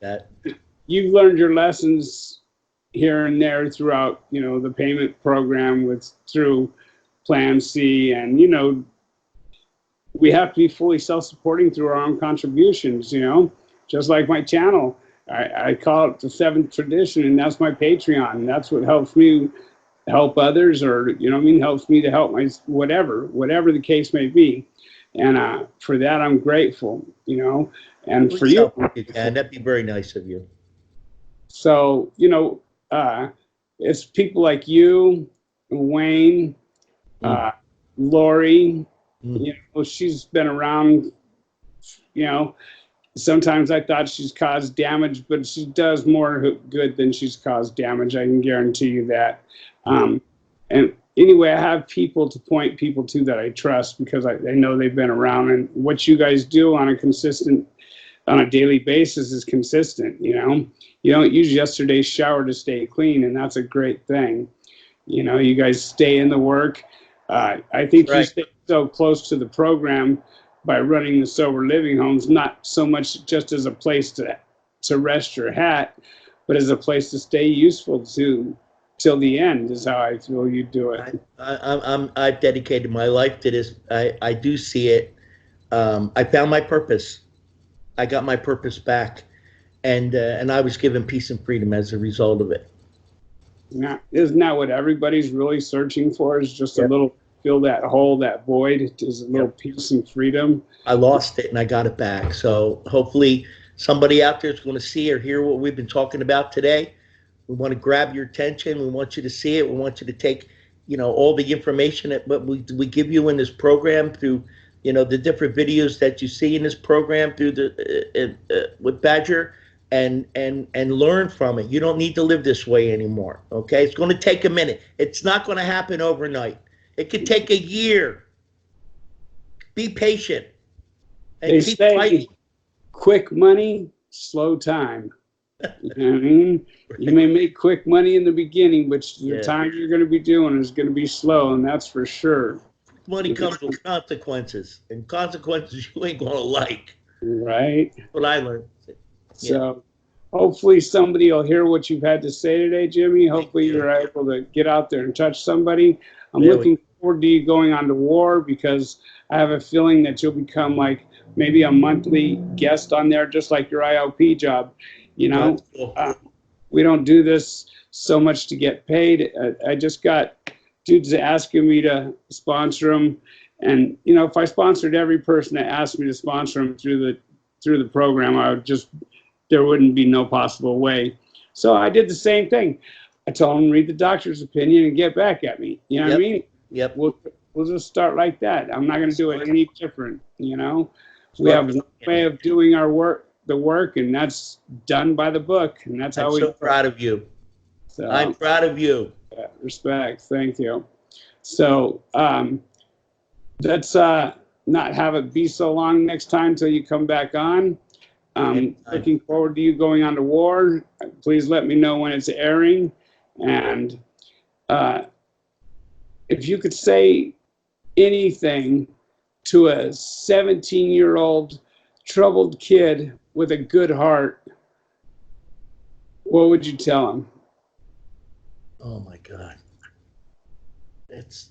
That you've learned your lessons here and there throughout, the payment program through Plan C, and we have to be fully self-supporting through our own contributions. Just like my channel. I call it the seventh tradition, and that's my Patreon. That's what helps me help others, or helps me to help my whatever the case may be. And for that, I'm grateful. And for please you. help if you can. That'd be very nice of you. So it's people like you, Wayne, Lori. She's been around. Sometimes I thought she's caused damage, but she does more good than she's caused damage. I can guarantee you that. And anyway, I have people to point people to that I trust, because I know they've been around, and what you guys do on a daily basis is consistent. You don't use yesterday's shower to stay clean, and that's a great thing. You guys stay in the work. I think you stay so close to the program by running the sober living homes, not so much just as a place to rest your hat, but as a place to stay useful till the end, is how I feel you do it. I've dedicated my life to this. I do see it. I found my purpose. I got my purpose back, and I was given peace and freedom as a result of it. Now, isn't that what everybody's really searching for? Is just a little, fill that hole, that void, is a little peace and freedom. I lost it and I got it back. So hopefully somebody out there is going to see or hear what we've been talking about today. We want to grab your attention. We want you to see it. We want you to take, all the information that we give you in this program through, the different videos that you see in this program through with Badger, and learn from it. You don't need to live this way anymore. Okay. It's going to take a minute. It's not going to happen overnight. It could take a year. Be patient. And they keep say fighting. Quick money, slow time. You know what I mean? You may make quick money in the beginning, but the time you're going to be doing is going to be slow, and that's for sure. Money comes with consequences, and consequences you ain't going to like. Right. That's what I learned. So hopefully somebody will hear what you've had to say today, Jimmy. Hopefully you're able to get out there and touch somebody. I'm looking forward to you going on to war, because I have a feeling that you'll become like maybe a monthly guest on there, just like your ILP job. We don't do this so much to get paid. I just got dudes asking me to sponsor them, and if I sponsored every person that asked me to sponsor them through the program, there wouldn't be no possible way. So I did the same thing. I told them, read the doctor's opinion and get back at me. You know what I mean? Yep. We'll just start like that. I'm not going to do it any different. We have one way of doing the work, and that's done by the book, and that's how I'm so proud of you. So, I'm proud of you. Respect. Thank you. So let's not have it be so long next time till you come back on. Looking forward to you going on to war. Please let me know when it's airing. And if you could say anything to a 17-year-old troubled kid with a good heart, what would you tell him? Oh my God. That's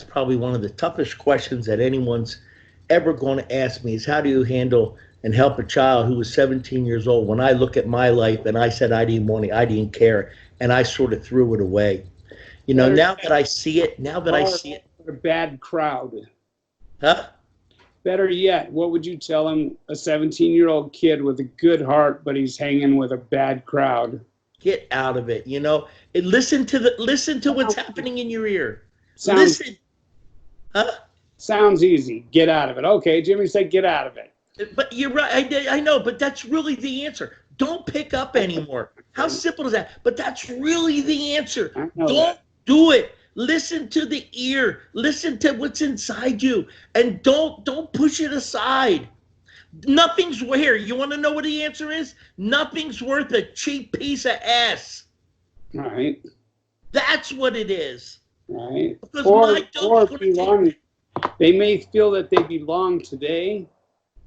probably one of the toughest questions that anyone's ever going to ask me, is how do you handle and help a child who was 17 years old? When I look at my life and I said I didn't care, and I sort of threw it away. Now that I see it, a bad crowd. Huh? Better yet, what would you tell him, a 17-year-old kid with a good heart, but he's hanging with a bad crowd? Get out of it. Listen to what's happening in your ear. Listen. Huh? Sounds easy. Get out of it. Okay, Jimmy said get out of it. But you're right. I know, but that's really the answer. Don't pick up anymore. How simple is that? But that's really the answer. Don't do it. Listen to the ear. Listen to what's inside you, and don't push it aside. Nothing's here. You want to know what the answer is? Nothing's worth a cheap piece of ass. Right. That's what it is. Right. Or belonging. They may feel that they belong today,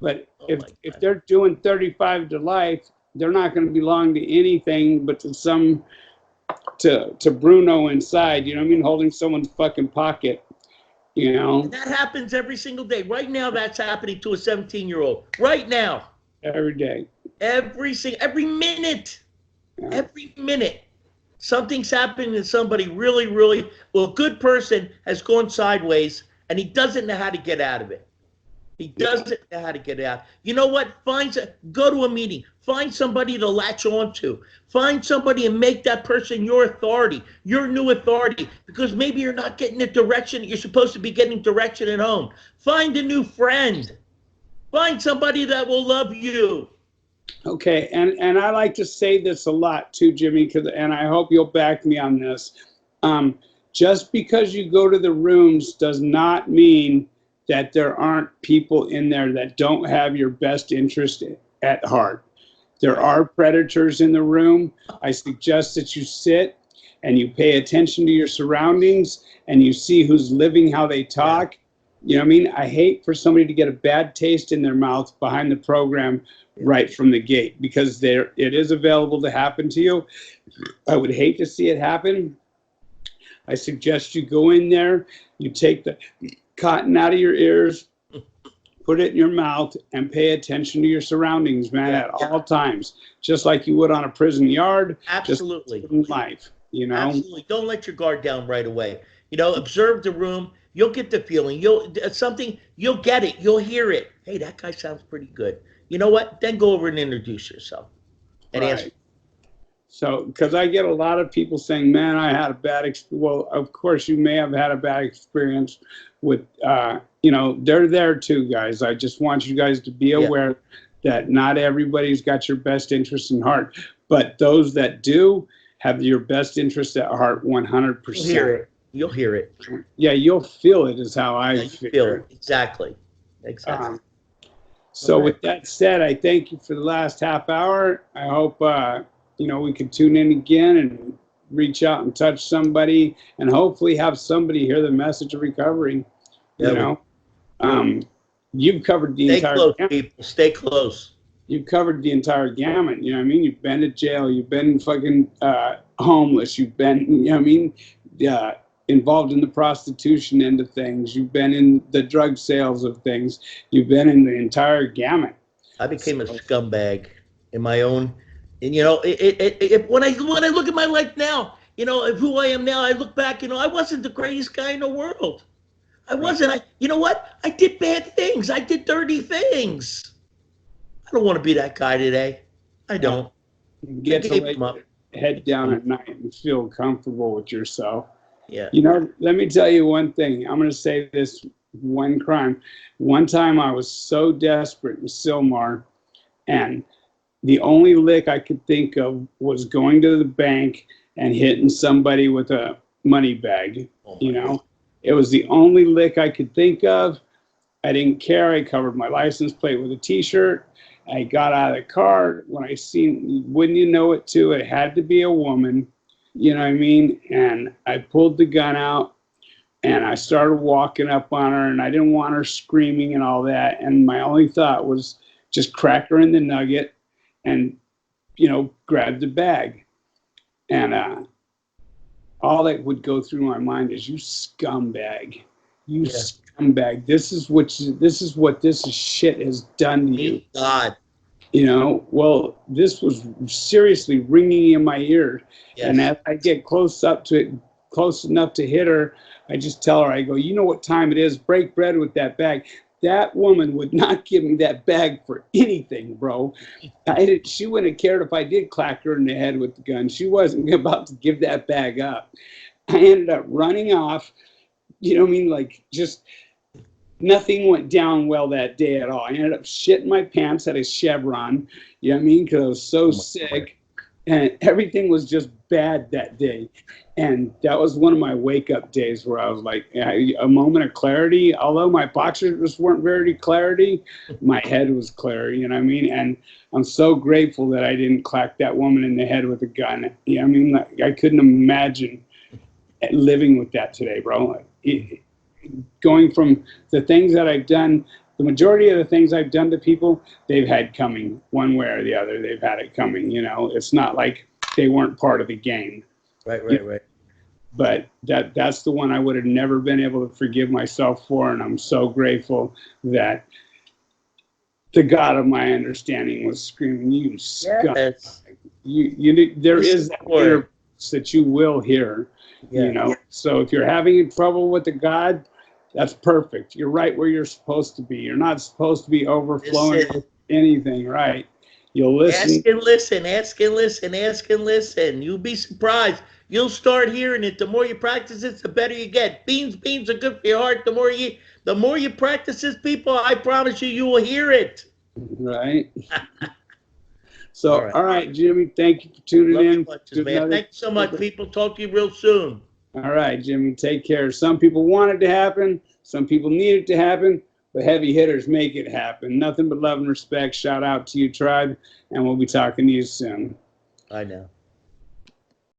But Oh if my if God. they're doing 35 to life, they're not going to belong to anything but to Bruno inside. You know what I mean? Holding someone's fucking pocket. You And know, that happens every single day. Right now, that's happening to a 17-year-old. Right now. every day. Every minute. Yeah. Every minute. Something's happening to somebody really, really, well, a good person has gone sideways and he doesn't know how to get out of it. He Yeah. doesn't know how to get out. You know what? Go to a meeting. Find somebody to latch on to. Find somebody and make that person your authority, your new authority, because maybe you're not getting the direction that you're supposed to be getting direction at home. Find a new friend. Find somebody that will love you. Okay, and I like to say this a lot too, Jimmy, and I hope you'll back me on this. Um, just because you go to the rooms does not mean that there aren't people in there that don't have your best interest at heart. There Right. are predators in the room. I suggest that you sit and you pay attention to your surroundings and you see who's living how they Yeah. talk. You know what I mean? I hate for somebody to get a bad taste in their mouth behind the program Yeah. right from the gate, because it is available to happen to you. I would hate to see it happen. I suggest you go in there, you take the cotton out of your ears, put it in your mouth, and pay attention to your surroundings, man, Yeah. at all times, just like you would on a prison yard, just Absolutely. in life, you know? Absolutely. Don't let your guard down right away. Observe the room. You'll get the feeling. You'll get it. You'll hear it. Hey, that guy sounds pretty good. You know what? Then go over and introduce yourself and ask. Right. So, because I get a lot of people saying, man, I had a bad experience. Well, of course, you may have had a bad experience with, they're there too, guys. I just want you guys to be Yeah, aware that not everybody's got your best interest in heart, but those that do have your best interest at heart you'll hear 100%. it. You'll hear it. Yeah, you'll feel it, is how I Yeah, you feel figure it. Exactly. it. Exactly. All So right. with that said, I thank you for the last half hour. I hope we can tune in again and reach out and touch somebody, and hopefully have somebody hear the message of recovery. You Yeah, we know, um, you've covered the stay entire close, gamut. people. Stay close. You've covered the entire gamut. You know what I mean? You've been to jail. You've been fucking homeless. You've been, you know what I mean? Uh, Involved in the prostitution end of things. You've been in the drug sales of things. You've been in the entire gamut. I became a So, scumbag in my own, and when I look at my life now, of who I am now, I look back, I wasn't the greatest guy in the world. I right. wasn't. You know what? I did bad things. I did dirty things. I don't want to be that guy today. I No, don't. you I get to gave lay them up. your head down at night and feel comfortable with yourself. Yeah. Let me tell you one thing. I'm going to say this one crime. One time I was so desperate in Silmar, and the only lick I could think of was going to the bank and hitting somebody with a money bag. Oh You my God. know, it was the only lick I could think of. I didn't care. I covered my license plate with a T-shirt. I got out of the car. When I seen, wouldn't you know it too, it had to be a woman. You know what I mean? And I pulled the gun out and I started walking up on her, and I didn't want her screaming and all that. And my only thought was just crack her in the nugget and, grab the bag. And all that would go through my mind is, you scumbag, you Yeah. scumbag. This is what this shit has done to you. Thank God. Well, this was seriously ringing in my ear. And Yes. as I get close up to it, close enough to hit her, I just tell her, I go, you know what time it is? Break bread with that bag. That woman would not give me that bag for anything, bro. She wouldn't have cared if I did clack her in the head with the gun. She wasn't about to give that bag up. I ended up running off. You know what I mean? Like, just nothing went down well that day at all. I ended up shitting my pants at a Chevron. You know what I mean? Because I was so Oh my God. sick, and everything was just bad that day. And that was one of my wake up days where I was like, a moment of clarity. Although my boxers weren't very clarity, my head was clear. You know what I mean? And I'm so grateful that I didn't clack that woman in the head with a gun. You know what I mean? Like, I couldn't imagine living with that today, bro. Going from the things that I've done the majority of the things I've done to people, they've had coming one way or the other. They've had it coming, you know. It's not like they weren't part of the game. Right. But that's the one I would have never been able to forgive myself for, and I'm so grateful that the God of my understanding was screaming, "You scum!" Yes. There is that Lord. inner voice that you will hear, Yeah. you know. So if you're having trouble with the God, that's perfect. You're right where you're supposed to be. You're not supposed to be overflowing Listen. with anything, right? You'll listen. Ask and listen, ask and listen, ask and listen. You'll be surprised. You'll start hearing it. The more you practice it, the better you get. Beans are good for your heart. The more you practice this, people, I promise you, you will hear it. Right. So, All right. Jimmy, thank you for tuning Love in. you much, man. Another- Thank you so much, people. Talk to you real soon. All right, Jimmy, take care. Some people want it to happen. Some people need it to happen. But heavy hitters make it happen. Nothing but love and respect. Shout out to you, tribe. And we'll be talking to you soon. I know.